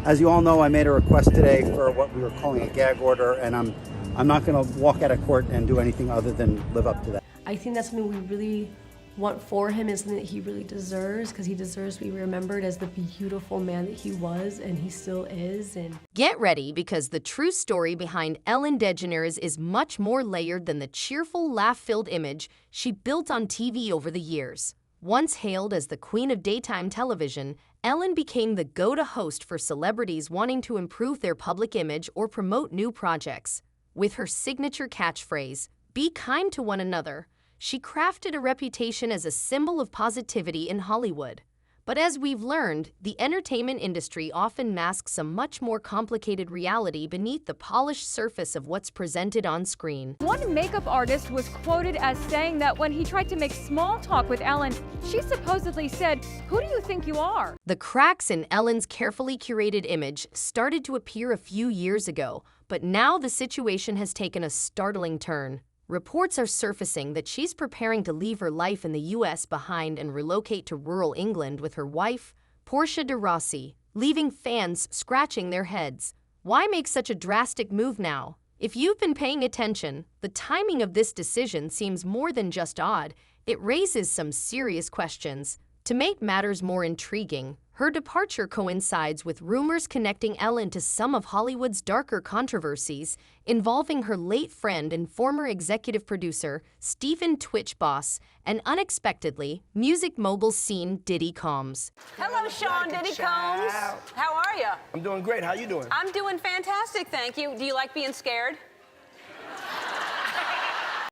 As you all know, I made a request today for what we were calling a gag order, and I'm not going to walk out of court and do anything other than live up to that. I think that's something we really want for him, is something that he really deserves, because he deserves to be remembered as the beautiful man that he was and he still is. And get ready, because the true story behind Ellen DeGeneres is much more layered than the cheerful, laugh-filled image she built on TV over the years. Once hailed as the queen of daytime television, Ellen became the go-to host for celebrities wanting to improve their public image or promote new projects. With her signature catchphrase, "Be kind to one another," she crafted a reputation as a symbol of positivity in Hollywood. But as we've learned, the entertainment industry often masks a much more complicated reality beneath the polished surface of what's presented on screen. One makeup artist was quoted as saying that when he tried to make small talk with Ellen, she supposedly said, "Who do you think you are?" The cracks in Ellen's carefully curated image started to appear a few years ago, but now the situation has taken a startling turn. Reports are surfacing that she's preparing to leave her life in the U.S. behind and relocate to rural England with her wife, Portia de Rossi, leaving fans scratching their heads. Why make such a drastic move now? If you've been paying attention, the timing of this decision seems more than just odd. It raises some serious questions. To make matters more intriguing, her departure coincides with rumors connecting Ellen to some of Hollywood's darker controversies involving her late friend and former executive producer, Stephen "Twitch" Boss, and unexpectedly, music mogul scene Diddy Combs. Hello, Sean Diddy Combs. How are you? I'm doing great. How you doing? I'm doing fantastic, thank you. Do you like being scared?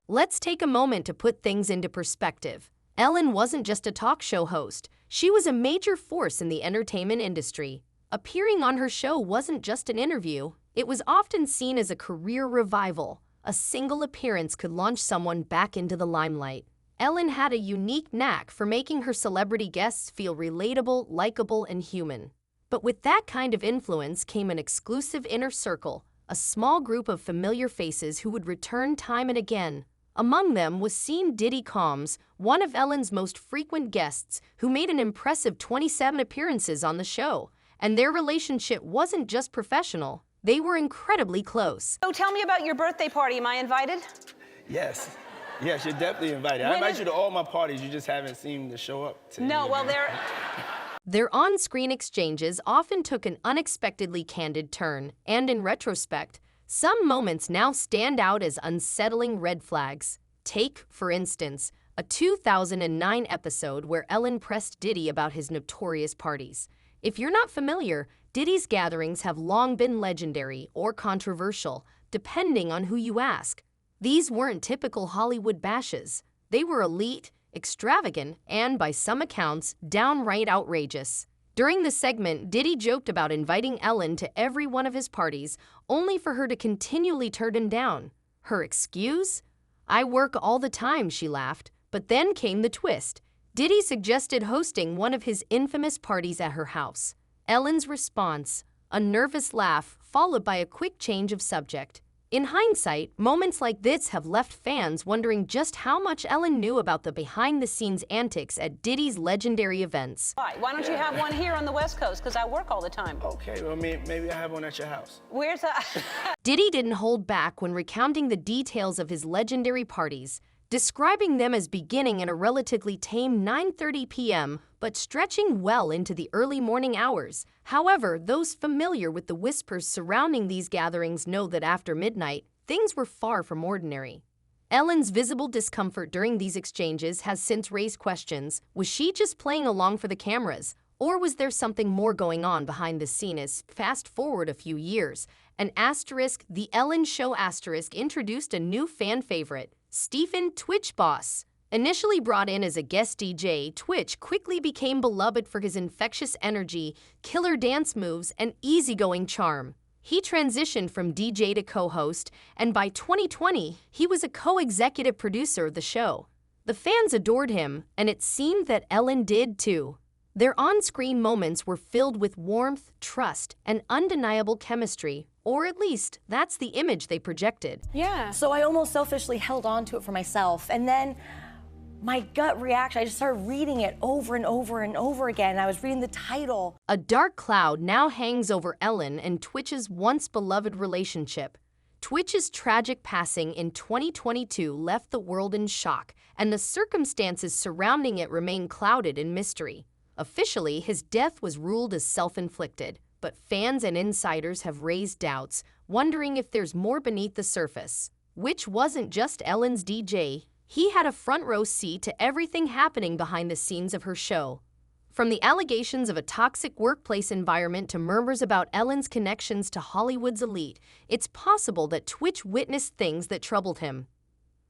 Let's take a moment to put things into perspective. Ellen wasn't just a talk show host. She was a major force in the entertainment industry. Appearing on her show wasn't just an interview. It was often seen as a career revival. A single appearance could launch someone back into the limelight. Ellen had a unique knack for making her celebrity guests feel relatable, likable, and human. But with that kind of influence came an exclusive inner circle, a small group of familiar faces who would return time and again. Among them was scene Diddy Combs, one of Ellen's most frequent guests, who made an impressive 27 appearances on the show. And their relationship wasn't just professional, they were incredibly close. So tell me about your birthday party. Am I invited? Yes. Yes, you're definitely invited. I invite you to all my parties. You just haven't seemed to show up to No, well, Their on-screen exchanges often took an unexpectedly candid turn, and in retrospect, some moments now stand out as unsettling red flags. Take, for instance, a 2009 episode where Ellen pressed Diddy about his notorious parties. If you're not familiar, Diddy's gatherings have long been legendary or controversial, depending on who you ask. These weren't typical Hollywood bashes. They were elite, extravagant, and, by some accounts, downright outrageous. During the segment, Diddy joked about inviting Ellen to every one of his parties, only for her to continually turn him down. Her excuse? "I work all the time," she laughed. But then came the twist. Diddy suggested hosting one of his infamous parties at her house. Ellen's response? A nervous laugh, followed by a quick change of subject. In hindsight, moments like this have left fans wondering just how much Ellen knew about the behind-the-scenes antics at Diddy's legendary events. Why don't you have one here on the West Coast? Because I work all the time. Okay, well, maybe I have one at your house. Where's that? Diddy didn't hold back when recounting the details of his legendary parties, describing them as beginning at a relatively tame 9:30 p.m., but stretching well into the early morning hours. However, those familiar with the whispers surrounding these gatherings know that after midnight, things were far from ordinary. Ellen's visible discomfort during these exchanges has since raised questions. Was she just playing along for the cameras? Or was there something more going on behind the scenes? Fast forward a few years, The Ellen Show introduced a new fan favorite, Stephen "Twitch" Boss. Initially brought in as a guest DJ, Twitch quickly became beloved for his infectious energy, killer dance moves, and easygoing charm. He transitioned from DJ to co-host, and by 2020, he was a co-executive producer of the show. The fans adored him, and it seemed that Ellen did too. Their on-screen moments were filled with warmth, trust, and undeniable chemistry, or at least that's the image they projected. Yeah. So I almost selfishly held on to it for myself, and then my gut reaction, I just started reading it over and over and over again. I was reading the title. A dark cloud now hangs over Ellen and Twitch's once beloved relationship. Twitch's tragic passing in 2022 left the world in shock, and the circumstances surrounding it remain clouded in mystery. Officially, his death was ruled as self-inflicted, but fans and insiders have raised doubts, wondering if there's more beneath the surface. Which wasn't just Ellen's DJ. He had a front-row seat to everything happening behind the scenes of her show. From the allegations of a toxic workplace environment to murmurs about Ellen's connections to Hollywood's elite, it's possible that Twitch witnessed things that troubled him.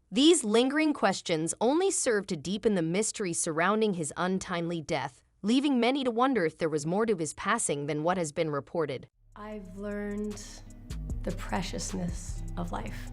These lingering questions only serve to deepen the mystery surrounding his untimely death, leaving many to wonder if there was more to his passing than what has been reported. I've learned the preciousness of life.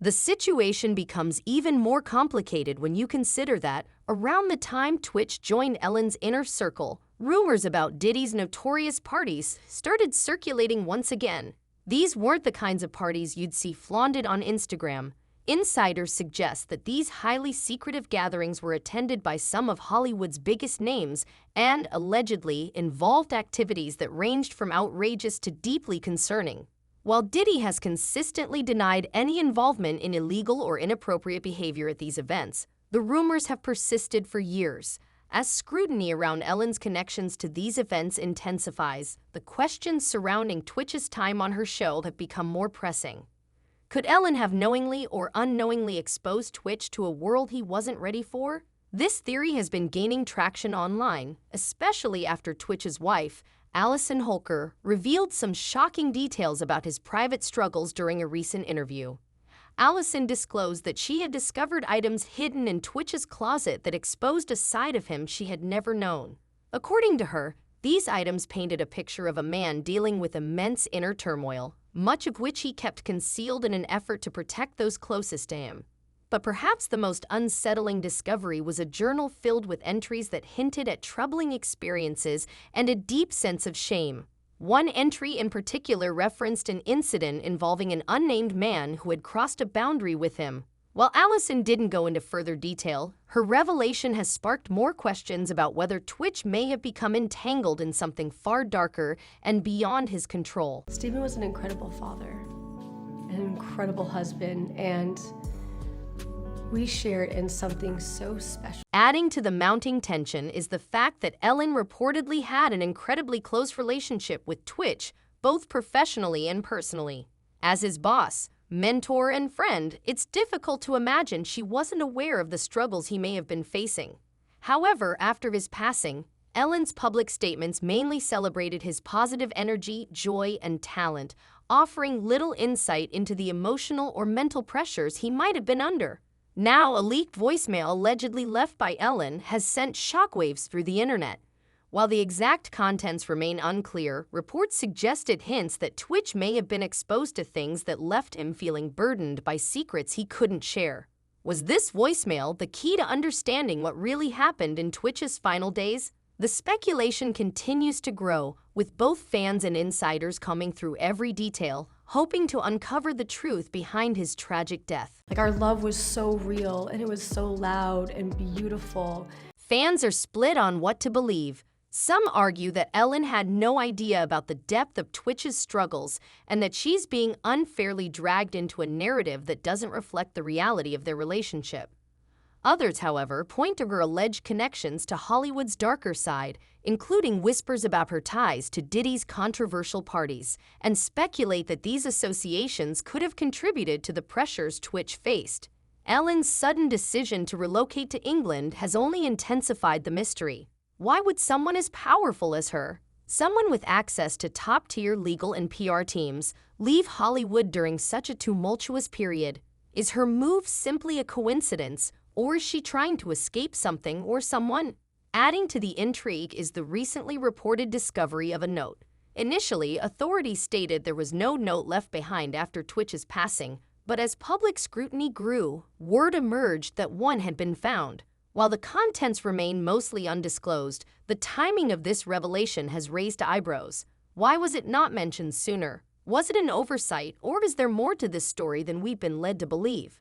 The situation becomes even more complicated when you consider that, around the time Twitch joined Ellen's inner circle, rumors about Diddy's notorious parties started circulating once again. These weren't the kinds of parties you'd see flaunted on Instagram. Insiders suggest that these highly secretive gatherings were attended by some of Hollywood's biggest names and, allegedly, involved activities that ranged from outrageous to deeply concerning. While Diddy has consistently denied any involvement in illegal or inappropriate behavior at these events, the rumors have persisted for years. As scrutiny around Ellen's connections to these events intensifies, the questions surrounding Twitch's time on her show have become more pressing. Could Ellen have knowingly or unknowingly exposed Twitch to a world he wasn't ready for? This theory has been gaining traction online, especially after Twitch's wife, Allison Holker, revealed some shocking details about his private struggles during a recent interview. Allison disclosed that she had discovered items hidden in Twitch's closet that exposed a side of him she had never known. According to her, these items painted a picture of a man dealing with immense inner turmoil, much of which he kept concealed in an effort to protect those closest to him. But perhaps the most unsettling discovery was a journal filled with entries that hinted at troubling experiences and a deep sense of shame. One entry in particular referenced an incident involving an unnamed man who had crossed a boundary with him. While Allison didn't go into further detail, her revelation has sparked more questions about whether Twitch may have become entangled in something far darker and beyond his control. Stephen was an incredible father, an incredible husband, and we shared in something so special. Adding to the mounting tension is the fact that Ellen reportedly had an incredibly close relationship with Twitch, both professionally and personally. As his boss, mentor, and friend, it's difficult to imagine she wasn't aware of the struggles he may have been facing. However, after his passing, Ellen's public statements mainly celebrated his positive energy, joy, and talent, offering little insight into the emotional or mental pressures he might have been under. Now, a leaked voicemail allegedly left by Ellen has sent shockwaves through the internet. While the exact contents remain unclear, reports suggested hints that Twitch may have been exposed to things that left him feeling burdened by secrets he couldn't share. Was this voicemail the key to understanding what really happened in Twitch's final days? The speculation continues to grow, with both fans and insiders combing through every detail, hoping to uncover the truth behind his tragic death. Like, our love was so real, and it was so loud and beautiful. Fans are split on what to believe. Some argue that Ellen had no idea about the depth of Twitch's struggles and that she's being unfairly dragged into a narrative that doesn't reflect the reality of their relationship. Others, however, point to her alleged connections to Hollywood's darker side, including whispers about her ties to Diddy's controversial parties, and speculate that these associations could have contributed to the pressures Twitch faced. Ellen's sudden decision to relocate to England has only intensified the mystery. Why would someone as powerful as her, someone with access to top-tier legal and PR teams, leave Hollywood during such a tumultuous period? Is her move simply a coincidence, or is she trying to escape something or someone? Adding to the intrigue is the recently reported discovery of a note. Initially, authorities stated there was no note left behind after Twitch's passing, but as public scrutiny grew, word emerged that one had been found. While the contents remain mostly undisclosed, the timing of this revelation has raised eyebrows. Why was it not mentioned sooner? Was it an oversight, or is there more to this story than we've been led to believe?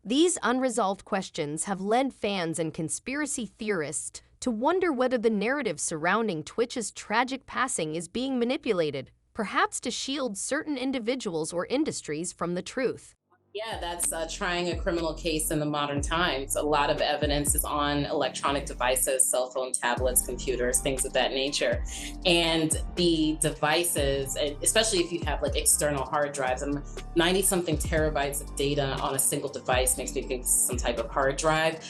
These unresolved questions have led fans and conspiracy theorists to wonder whether the narrative surrounding tWitch's tragic passing is being manipulated, perhaps to shield certain individuals or industries from the truth. Yeah, that's trying a criminal case in the modern times. A lot of evidence is on electronic devices, cell phone, tablets, computers, things of that nature. And the devices, especially if you have like external hard drives, 90-something terabytes of data on a single device makes me think it's some type of hard drive.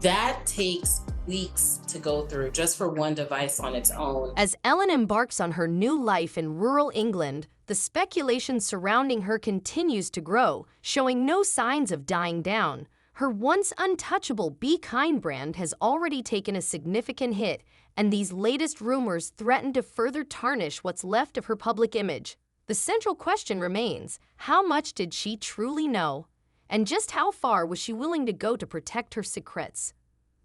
That takes weeks to go through just for one device on its own. As Ellen embarks on her new life in rural England, the speculation surrounding her continues to grow, showing no signs of dying down. Her once untouchable Be Kind brand has already taken a significant hit, and these latest rumors threaten to further tarnish what's left of her public image. The central question remains, how much did she truly know? And just how far was she willing to go to protect her secrets?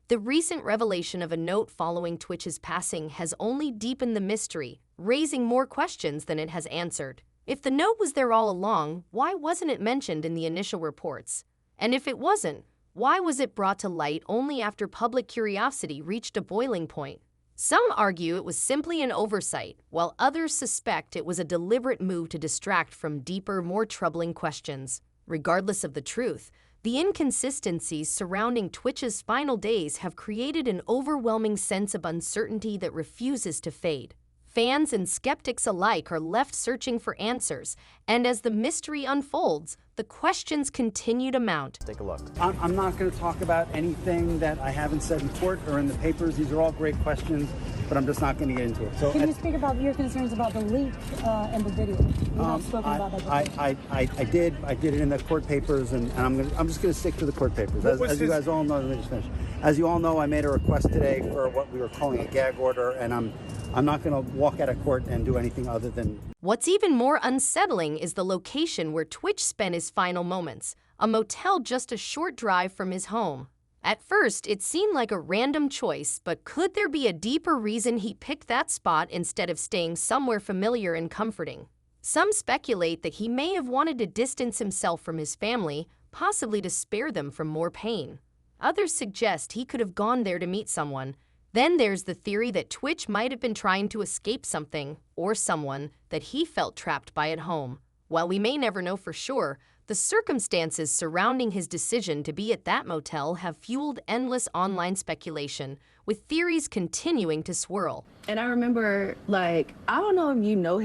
The recent revelation of a note following tWitch's passing has only deepened the mystery, raising more questions than it has answered. If the note was there all along, why wasn't it mentioned in the initial reports? And if it wasn't, why was it brought to light only after public curiosity reached a boiling point? Some argue it was simply an oversight, while others suspect it was a deliberate move to distract from deeper, more troubling questions. Regardless of the truth, the inconsistencies surrounding tWitch's final days have created an overwhelming sense of uncertainty that refuses to fade. Fans and skeptics alike are left searching for answers, and as the mystery unfolds, the questions continue to mount. Take a look. I'm not going to talk about anything that I haven't said in court or in the papers. These are all great questions, but I'm just not going to get into it. So can you speak about your concerns about the leak and the video? You've not spoken about that. I did it in the court papers, and I'm just going to stick to the court papers. As you guys all know, let me just finish. As you all know, I made a request today for what we were calling a gag order, and I'm not going to walk out of court and do anything other than. What's even more unsettling is the location where tWitch spent his final moments, a motel just a short drive from his home. At first, it seemed like a random choice, but could there be a deeper reason he picked that spot instead of staying somewhere familiar and comforting? Some speculate that he may have wanted to distance himself from his family, possibly to spare them from more pain. Others suggest he could have gone there to meet someone. Then there's the theory that tWitch might have been trying to escape something or someone that he felt trapped by at home. While we may never know for sure, the circumstances surrounding his decision to be at that motel have fueled endless online speculation, with theories continuing to swirl. And I remember, I don't know if you know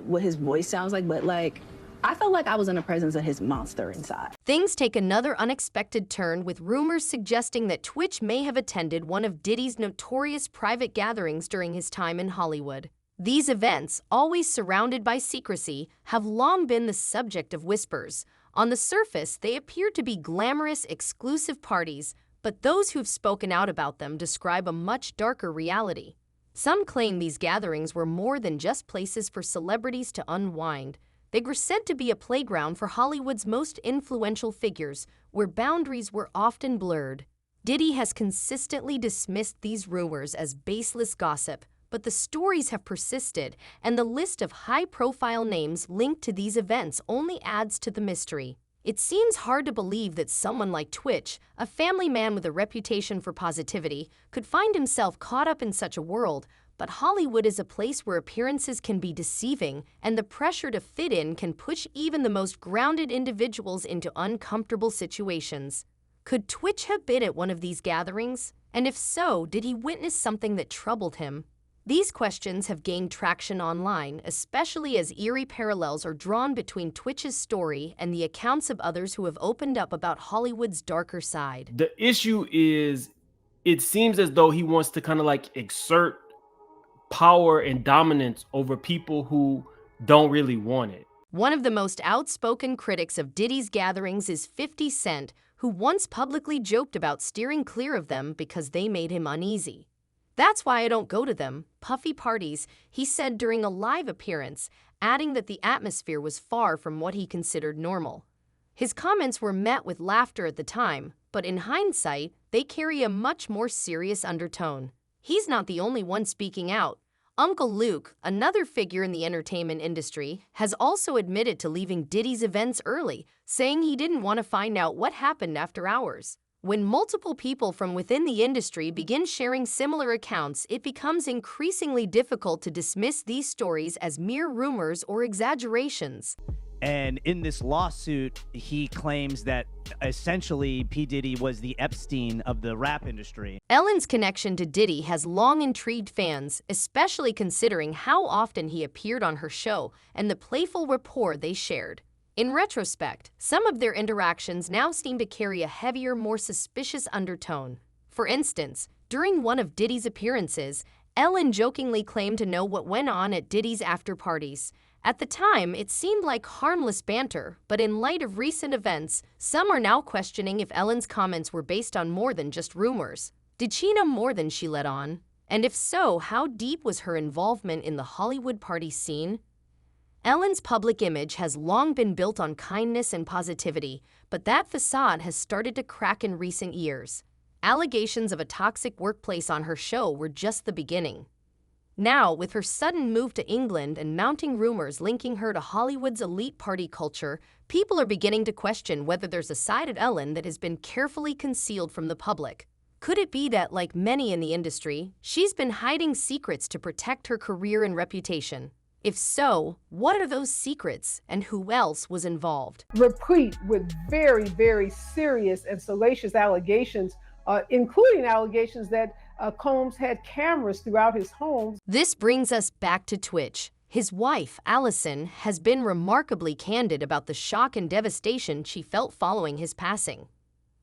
what his voice sounds like, but I felt like I was in the presence of his monster inside. Things take another unexpected turn, with rumors suggesting that tWitch may have attended one of Diddy's notorious private gatherings during his time in Hollywood. These events, always surrounded by secrecy, have long been the subject of whispers. On the surface, they appear to be glamorous, exclusive parties, but those who've spoken out about them describe a much darker reality. Some claim these gatherings were more than just places for celebrities to unwind. They were said to be a playground for Hollywood's most influential figures, where boundaries were often blurred. Diddy has consistently dismissed these rumors as baseless gossip, but the stories have persisted, and the list of high-profile names linked to these events only adds to the mystery. It seems hard to believe that someone like tWitch, a family man with a reputation for positivity, could find himself caught up in such a world. But Hollywood is a place where appearances can be deceiving, and the pressure to fit in can push even the most grounded individuals into uncomfortable situations. Could tWitch have been at one of these gatherings? And if so, did he witness something that troubled him? These questions have gained traction online, especially as eerie parallels are drawn between tWitch's story and the accounts of others who have opened up about Hollywood's darker side. The issue is, it seems as though he wants to kind of exert power and dominance over people who don't really want it. One of the most outspoken critics of Diddy's gatherings is 50 Cent, who once publicly joked about steering clear of them because they made him uneasy. "That's why I don't go to them, puffy parties," he said during a live appearance, adding that the atmosphere was far from what he considered normal. His comments were met with laughter at the time, but in hindsight, they carry a much more serious undertone. He's not the only one speaking out. Uncle Luke, another figure in the entertainment industry, has also admitted to leaving Diddy's events early, saying he didn't want to find out what happened after hours. When multiple people from within the industry begin sharing similar accounts, it becomes increasingly difficult to dismiss these stories as mere rumors or exaggerations. And in this lawsuit, he claims that essentially P. Diddy was the Epstein of the rap industry. Ellen's connection to Diddy has long intrigued fans, especially considering how often he appeared on her show and the playful rapport they shared. In retrospect, some of their interactions now seem to carry a heavier, more suspicious undertone. For instance, during one of Diddy's appearances, Ellen jokingly claimed to know what went on at Diddy's after-parties. At the time, it seemed like harmless banter, but in light of recent events, some are now questioning if Ellen's comments were based on more than just rumors. Did she know more than she let on? And if so, how deep was her involvement in the Hollywood party scene? Ellen's public image has long been built on kindness and positivity, but that facade has started to crack in recent years. Allegations of a toxic workplace on her show were just the beginning. Now, with her sudden move to England and mounting rumors linking her to Hollywood's elite party culture, people are beginning to question whether there's a side of Ellen that has been carefully concealed from the public. Could it be that, like many in the industry, she's been hiding secrets to protect her career and reputation? If so, what are those secrets, and who else was involved? Replete with very, very serious and salacious allegations, including allegations that Combs had cameras throughout his home. This brings us back to Twitch. His wife, Allison, has been remarkably candid about the shock and devastation she felt following his passing.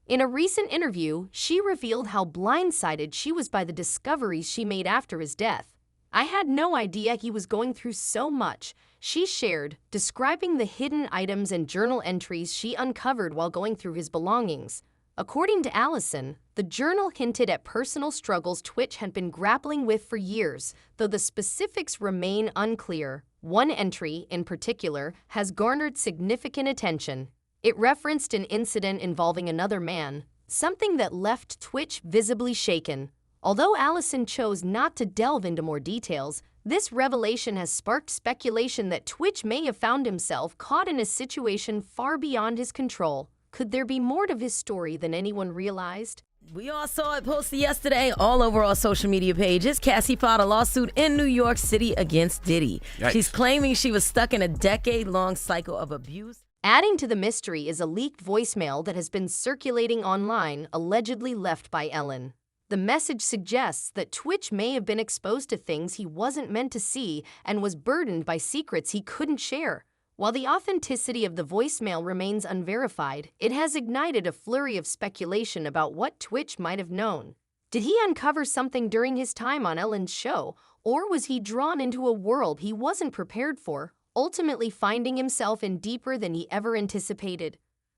In a recent interview, she revealed how blindsided she was by the discoveries she made after his death. "I had no idea he was going through so much," she shared, describing the hidden items and journal entries she uncovered while going through his belongings. According to Allison, the journal hinted at personal struggles Twitch had been grappling with for years, though the specifics remain unclear. One entry, in particular, has garnered significant attention. It referenced an incident involving another man, something that left Twitch visibly shaken. Although Allison chose not to delve into more details, this revelation has sparked speculation that Twitch may have found himself caught in a situation far beyond his control. Could there be more to his story than anyone realized? We all saw it posted yesterday all over our social media pages. Cassie filed a lawsuit in New York City against Diddy. Yikes. She's claiming she was stuck in a decade-long cycle of abuse. Adding to the mystery is a leaked voicemail that has been circulating online, allegedly left by Ellen. The message suggests that Twitch may have been exposed to things he wasn't meant to see and was burdened by secrets he couldn't share. While the authenticity of the voicemail remains unverified, it has ignited a flurry of speculation about what Twitch might have known. Did he uncover something during his time on Ellen's show, or was he drawn into a world he wasn't prepared for, ultimately finding himself in deeper than he ever anticipated?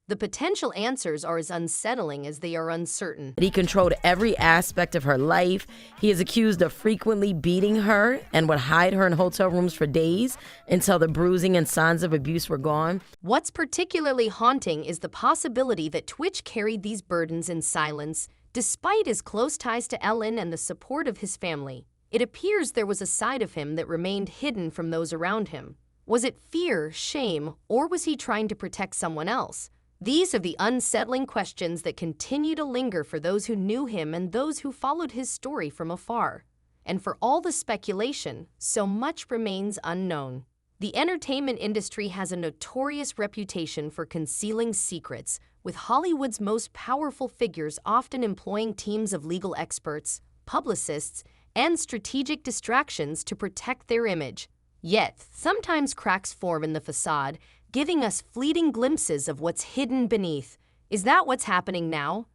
The potential answers are as unsettling as they are uncertain. He controlled every aspect of her life. He is accused of frequently beating her and would hide her in hotel rooms for days until the bruising and signs of abuse were gone. What's particularly haunting is the possibility that Twitch carried these burdens in silence, despite his close ties to Ellen and the support of his family. It appears there was a side of him that remained hidden from those around him. Was it fear, shame, or was he trying to protect someone else? These are the unsettling questions that continue to linger for those who knew him and those who followed his story from afar. And for all the speculation, so much remains unknown. The entertainment industry has a notorious reputation for concealing secrets, with Hollywood's most powerful figures often employing teams of legal experts, publicists, and strategic distractions to protect their image. Yet, sometimes cracks form in the facade, giving us fleeting glimpses of what's hidden beneath. Is that what's happening now?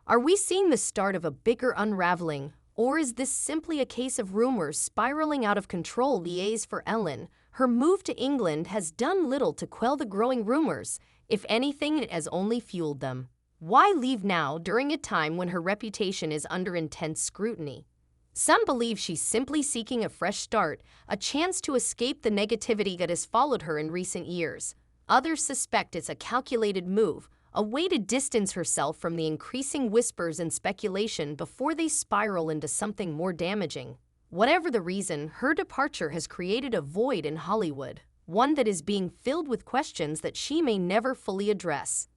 Are we seeing the start of a bigger unraveling, or is this simply a case of rumors spiraling out of control? Liaise for Ellen. Her move to England has done little to quell the growing rumors. If anything, it has only fueled them. Why leave now during a time when her reputation is under intense scrutiny? Some believe she's simply seeking a fresh start, a chance to escape the negativity that has followed her in recent years. Others suspect it's a calculated move, a way to distance herself from the increasing whispers and speculation before they spiral into something more damaging. Whatever the reason, her departure has created a void in Hollywood, one that is being filled with questions that she may never fully address.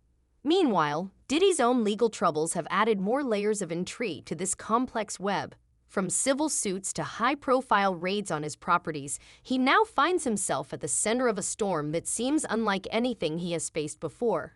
Meanwhile, Diddy's own legal troubles have added more layers of intrigue to this complex web. From civil suits to high-profile raids on his properties, he now finds himself at the center of a storm that seems unlike anything he has faced before.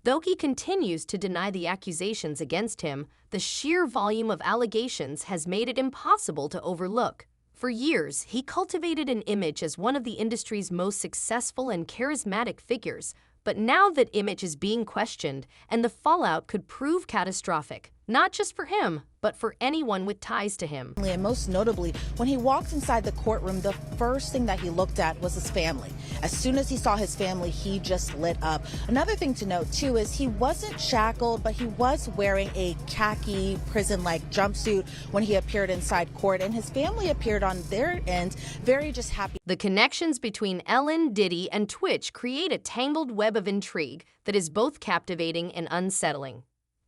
Though he continues to deny the accusations against him, the sheer volume of allegations has made it impossible to overlook. For years, he cultivated an image as one of the industry's most successful and charismatic figures, but now that image is being questioned, and the fallout could prove catastrophic, not just for him, but for anyone with ties to him. And most notably, when he walked inside the courtroom, the first thing that he looked at was his family. As soon as he saw his family, he just lit up. Another thing to note, too, is he wasn't shackled, but he was wearing a khaki prison-like jumpsuit when he appeared inside court, and his family appeared on their end very just happy. The connections between Ellen, Diddy, and Twitch create a tangled web of intrigue that is both captivating and unsettling.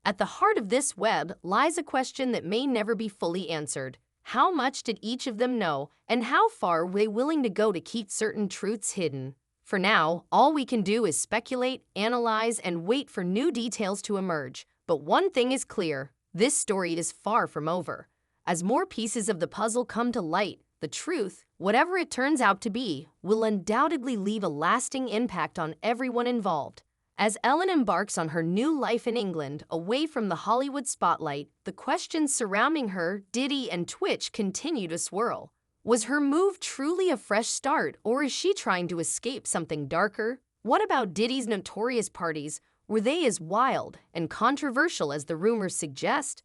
At the heart of this web lies a question that may never be fully answered. How much did each of them know, and how far were they willing to go to keep certain truths hidden? For now, all we can do is speculate, analyze, and wait for new details to emerge. But one thing is clear, this story is far from over. As more pieces of the puzzle come to light, the truth, whatever it turns out to be, will undoubtedly leave a lasting impact on everyone involved. As Ellen embarks on her new life in England, away from the Hollywood spotlight, the questions surrounding her, Diddy, and Twitch continue to swirl. Was her move truly a fresh start, or is she trying to escape something darker? What about Diddy's notorious parties? Were they as wild and controversial as the rumors suggest?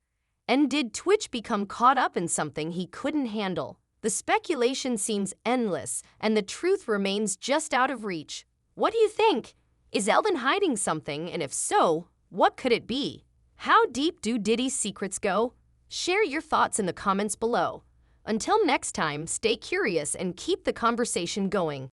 And did Twitch become caught up in something he couldn't handle? The speculation seems endless, and the truth remains just out of reach. What do you think? Is Ellen hiding something, and if so, what could it be? How deep do Diddy's secrets go? Share your thoughts in the comments below. Until next time, stay curious and keep the conversation going.